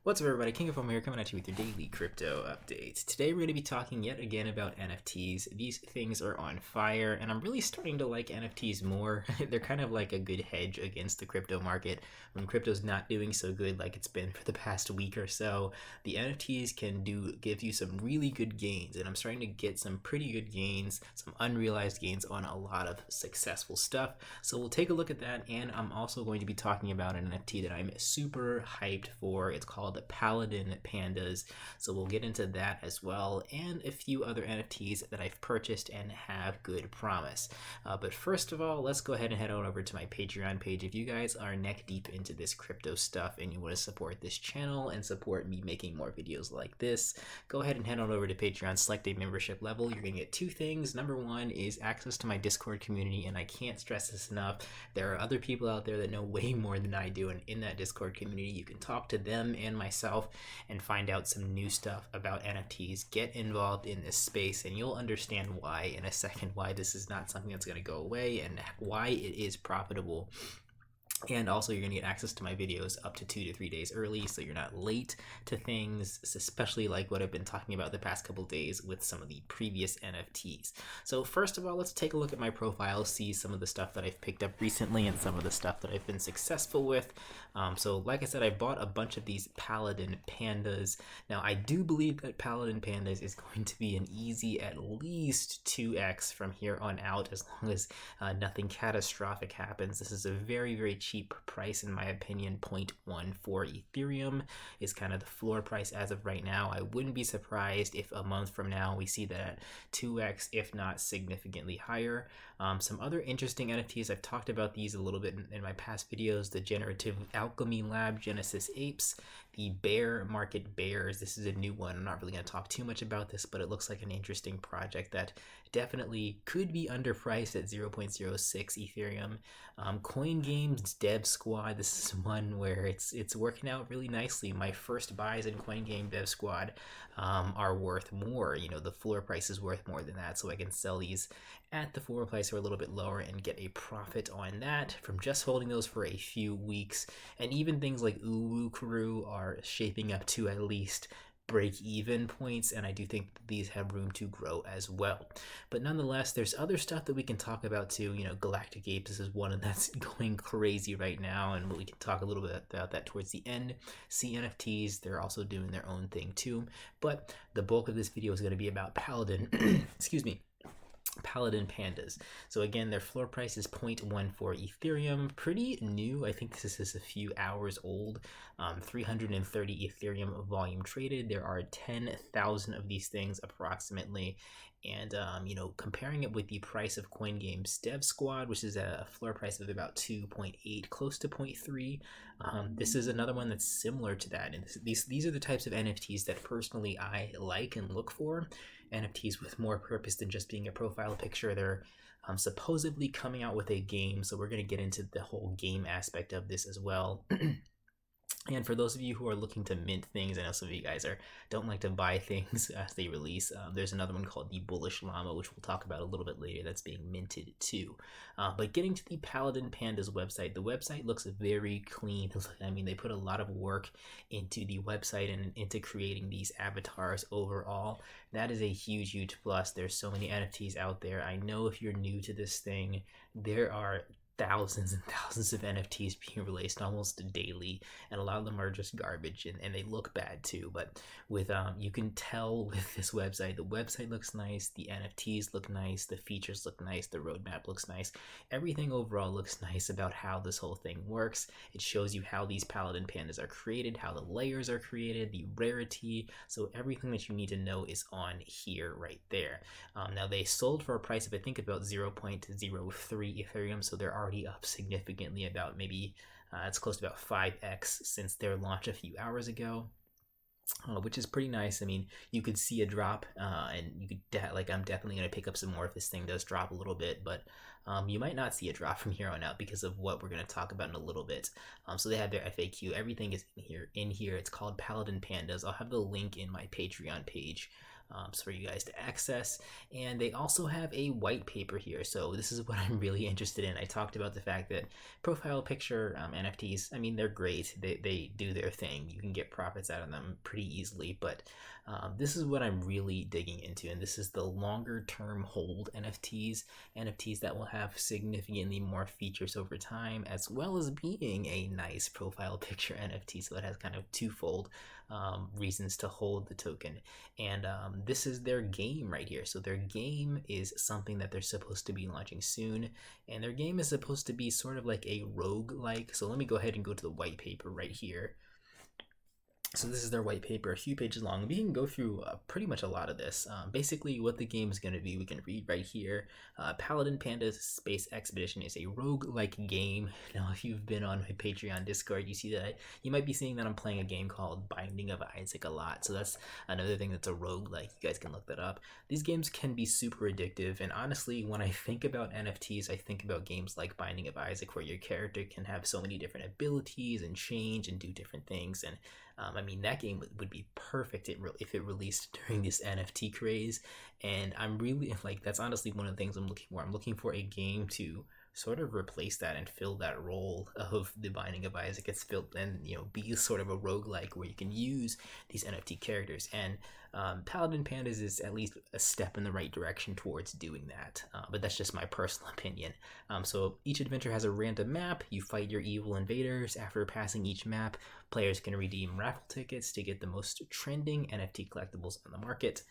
What's up, everybody? King of Fomo here, coming at you with your daily crypto updates. Today we're going to be talking yet again about NFTs. These things are on fire, and I'm really starting to like NFTs more. They're kind of like a good hedge against the crypto market. When crypto's not doing so good like it's been for the past week or so, the NFTs can give you some really good gains, and I'm starting to get some pretty good gains, some unrealized gains on a lot of successful stuff. So we'll take a look at that, and I'm also going to be talking about an NFT that I'm super hyped for. It's called the Paladin Pandas, so we'll get into that as well, and a few other NFTs that I've purchased and have good promise. But first of all, let's go ahead and head on over to my Patreon page. If you guys are neck deep into this crypto stuff and you want to support this channel and support me making more videos like this, go ahead and head on over to Patreon, select a membership level. You're gonna get two things. Number one is access to my Discord community, and I can't stress this enough. There are other people out there that know way more than I do, and in that Discord community you can talk to them and myself and find out some new stuff about NFTs. Get involved in this space and you'll understand why in a second, why this is not something that's going to go away and why it is profitable. And also, you're going to get access to my videos up to 2 to 3 days early, so you're not late to things, especially like what I've been talking about the past couple days with some of the previous NFTs. So first of all, let's take a look at my profile, see some of the stuff that I've picked up recently and some of the stuff that I've been successful with. So like I said, I bought a bunch of these Paladin Pandas. Now, I do believe that Paladin Pandas is going to be an easy at least 2x from here on out, as long as nothing catastrophic happens. This is a very, very cheap price in my opinion. 0.14 Ethereum is kind of the floor price as of right now. I wouldn't be surprised if a month from now we see that 2x, if not significantly higher. Some other interesting NFTs, I've talked about these a little bit in my past videos. The Generative Alchemy Lab Genesis Apes, the Bear Market Bears. This is a new one. I'm not really going to talk too much about this, but it looks like an interesting project that definitely could be underpriced at 0.06 Ethereum. Coin Games Dev Squad. This is one where it's working out really nicely. My first buys in Coin Game Dev Squad are worth more. You know, the floor price is worth more than that, so I can sell these at the floor price or a little bit lower and get a profit on that from just holding those for a few weeks. And even things like Uwu Crew are shaping up to at least break-even points, and I do think these have room to grow as well. But nonetheless, there's other stuff that we can talk about too. You know, Galactic Apes is one that's going crazy right now, and we can talk a little bit about that towards the end. CNFTs, they're also doing their own thing too, but the bulk of this video is going to be about Paladin excuse me, Paladin Pandas. So again, their floor price is 0.14 Ethereum, pretty new. I think this is a few hours old. 330 Ethereum volume traded. There are 10,000 of these things approximately. And you know, comparing it with the price of CoinGame's Dev Squad, which is a floor price of about 2.8, close to 0.3, this is another one that's similar to that. And these are the types of NFTs that personally I like and look for. NFTs with more purpose than just being a profile picture. They're supposedly coming out with a game, so we're going to get into the whole game aspect of this as well. And for those of you who are looking to mint things, I know some of you guys don't like to buy things as they release. There's another one called the Bullish Llama, which we'll talk about a little bit later, that's being minted too. But getting to the Paladin Pandas website, the website looks very clean. I mean, they put a lot of work into the website and into creating these avatars overall. That is a huge, huge plus. There's so many NFTs out there. I know if you're new to this thing, there are thousands and thousands of NFTs being released almost daily, and a lot of them are just garbage, and they look bad too. But with you can tell with this website, the website looks nice, the NFTs look nice, the features look nice, the roadmap looks nice, everything overall looks nice about how this whole thing works. It shows you how these Paladin Pandas are created, how the layers are created, the rarity, so everything that you need to know is on here right there. Now they sold for a price of I think about 0.03 Ethereum, so they're already up significantly, about maybe it's close to about 5x since their launch a few hours ago, which is pretty nice. I mean, you could see a drop, and you could I'm definitely going to pick up some more if this thing does drop a little bit, but you might not see a drop from here on out because of what we're going to talk about in a little bit. So they have their FAQ, everything is in here. It's called Paladin Pandas. I'll have the link in my Patreon page for you guys to access. And they also have a white paper here. So this is what I'm really interested in. I talked about the fact that profile picture NFTs, I mean, they're great. They do their thing. You can get profits out of them pretty easily, but this is what I'm really digging into, and this is the longer term hold NFTs that will have significantly more features over time, as well as being a nice profile picture NFT. So it has kind of twofold reasons to hold the token. And this is their game right here. So their game is something that they're supposed to be launching soon, and their game is supposed to be sort of like a rogue like. So let me go ahead and go to the white paper right here. So this is their white paper, a few pages long. We can go through pretty much a lot of this. Basically, what the game is going to be, we can read right here. Paladin Panda's Space Expedition is a rogue-like game. Now, if you've been on my Patreon Discord, you see that you might be seeing that I'm playing a game called Binding of Isaac a lot. So that's another thing that's a rogue-like. You guys can look that up. These games can be super addictive, and honestly, when I think about NFTs, I think about games like Binding of Isaac, where your character can have so many different abilities and change and do different things. And I mean, that game would be perfect if it released during this NFT craze. And I'm really like, that's honestly one of the things I'm looking for. I'm looking for a game to sort of replace that and fill that role of the Binding of Isaac. It's filled and, be sort of a roguelike where you can use these NFT characters. And Paladin Pandas is at least a step in the right direction towards doing that. But that's just my personal opinion. So each adventure has a random map. You fight your evil invaders. After passing each map, players can redeem raffle tickets to get the most trending NFT collectibles on the market.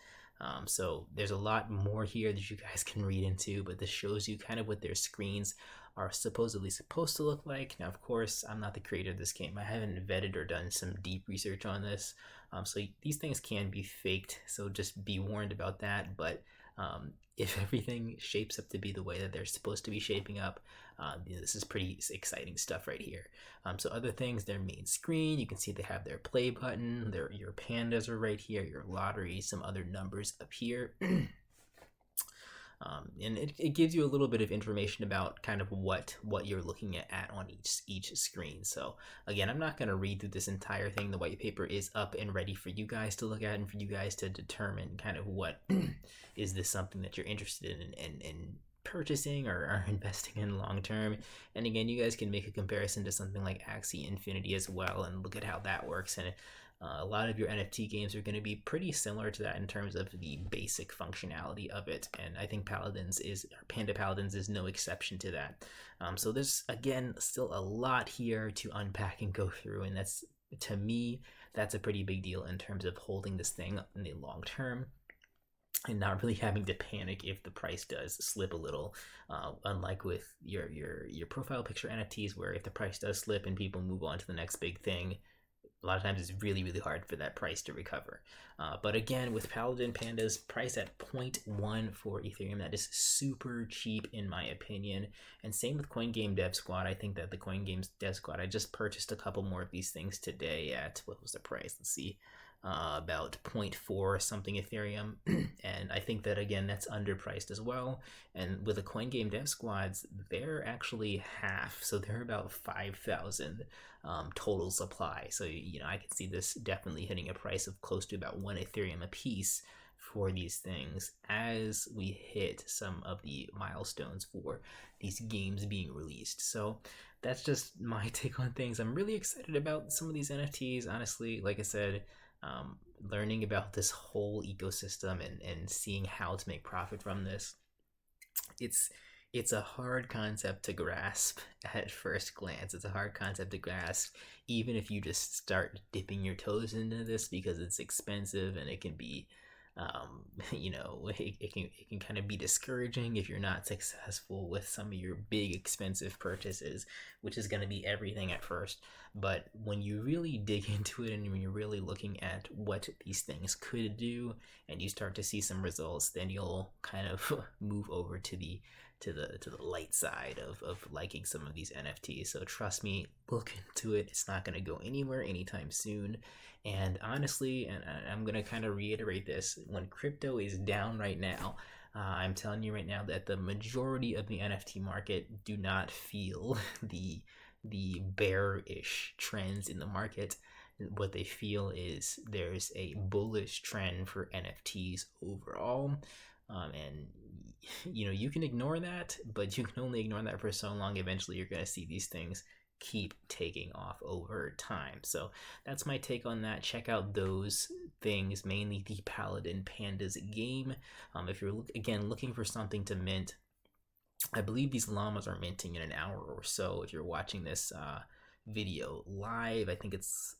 So there's a lot more here that you guys can read into, but this shows you kind of what their screens are supposedly supposed to look like. Now, of course, I'm not the creator of this game. I haven't vetted or done some deep research on this. So these things can be faked, so just be warned about that. But if everything shapes up to be the way that they're supposed to be shaping up, this is pretty exciting stuff right here. So other things, their main screen, you can see they have their play button, your pandas are right here, your lottery, some other numbers up here. And it gives you a little bit of information about kind of what you're looking at on each screen. So again, I'm not going to read through this entire thing. The white paper is up and ready for you guys to look at and for you guys to determine kind of what is this something that you're interested in purchasing or investing in long term. And again, you guys can make a comparison to something like Axie Infinity as well and look at how that works. And a lot of your NFT games are going to be pretty similar to that in terms of the basic functionality of it, and I think Panda Paladins is no exception to that. So there's, again, still a lot here to unpack and go through, and to me, that's a pretty big deal in terms of holding this thing in the long term and not really having to panic if the price does slip a little, unlike with your profile picture NFTs, where if the price does slip and people move on to the next big thing, a lot of times it's really, really hard for that price to recover. But again, with Paladin Panda's price at 0.1 for Ethereum, that is super cheap in my opinion. And same with CoinGame Dev Squad. I think that the CoinGame Dev Squad, I just purchased a couple more of these things today at, what was the price? Let's see. About 0.4 something Ethereum. And I think that, again, that's underpriced as well. And with the CoinGame Dev Squads, they're actually half. So they're about 5,000 total supply. So, I could see this definitely hitting a price of close to about 1 Ethereum a piece for these things as we hit some of the milestones for these games being released. So that's just my take on things. I'm really excited about some of these NFTs. Honestly, like I said, learning about this whole ecosystem and seeing how to make profit from this, it's a hard concept to grasp at first glance. It's a hard concept to grasp even if you just start dipping your toes into this, because it's expensive and it can be it can kind of be discouraging if you're not successful with some of your big expensive purchases, which is going to be everything at first. But when you really dig into it and when you're really looking at what these things could do and you start to see some results, then you'll kind of move over to the light side of liking some of these NFTs. So trust me, look into it. It's not going to go anywhere anytime soon. And honestly, and I'm going to kind of reiterate this, when crypto is down right now, I'm telling you right now that the majority of the NFT market do not feel the bearish trends in the market. what they feel is there's a bullish trend for NFTs overall. And you can ignore that, but you can only ignore that for so long. Eventually you're going to see these things keep taking off over time. So that's my take on that. Check out those things, mainly the Paladin Pandas game. If you're again looking for something to mint, I believe these llamas are minting in an hour or so. If you're watching this video live, I think it's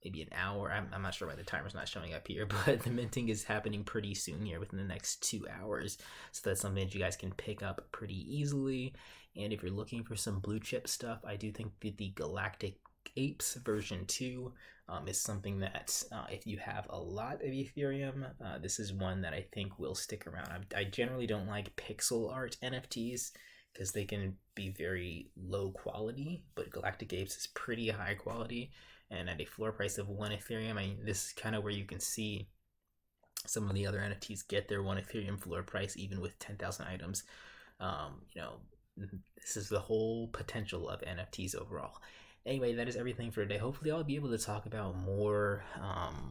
maybe an hour. I'm not sure why the timer's not showing up here, but the minting is happening pretty soon here within the next 2 hours. So that's something that you guys can pick up pretty easily. And if you're looking for some blue chip stuff, I do think that the Galactic Apes version 2 is something that if you have a lot of Ethereum, this is one that I think will stick around. I generally don't like pixel art NFTs because they can be very low quality, but Galactic Apes is pretty high quality, and at a floor price of 1 Ethereum, I mean, this is kind of where you can see some of the other NFTs get their 1 Ethereum floor price even with 10,000 items. This is the whole potential of NFTs overall. Anyway, that is everything for today. Hopefully I'll be able to talk about more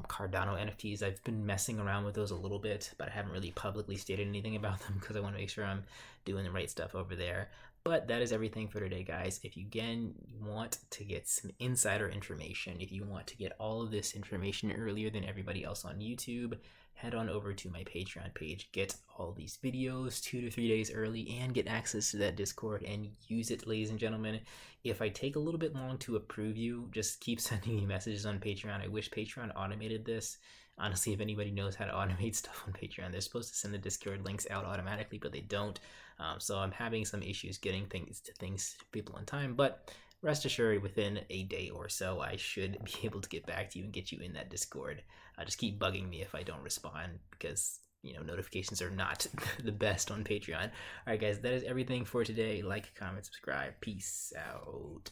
Cardano NFTs. I've been messing around with those a little bit, but I haven't really publicly stated anything about them because I want to make sure I'm doing the right stuff over there. But that is everything for today, guys. If you again want to get some insider information, if you want to get all of this information earlier than everybody else on YouTube, head on over to my Patreon page, get all these videos 2 to 3 days early, and get access to that Discord and use it, ladies and gentlemen. If I take a little bit long to approve you, just keep sending me messages on Patreon. I wish Patreon automated this. Honestly, if anybody knows how to automate stuff on Patreon, they're supposed to send the Discord links out automatically, but they don't. So I'm having some issues getting things to people on time, but rest assured, within a day or so, I should be able to get back to you and get you in that Discord. Just keep bugging me if I don't respond because, notifications are not the best on Patreon. All right, guys, that is everything for today. Like, comment, subscribe. Peace out.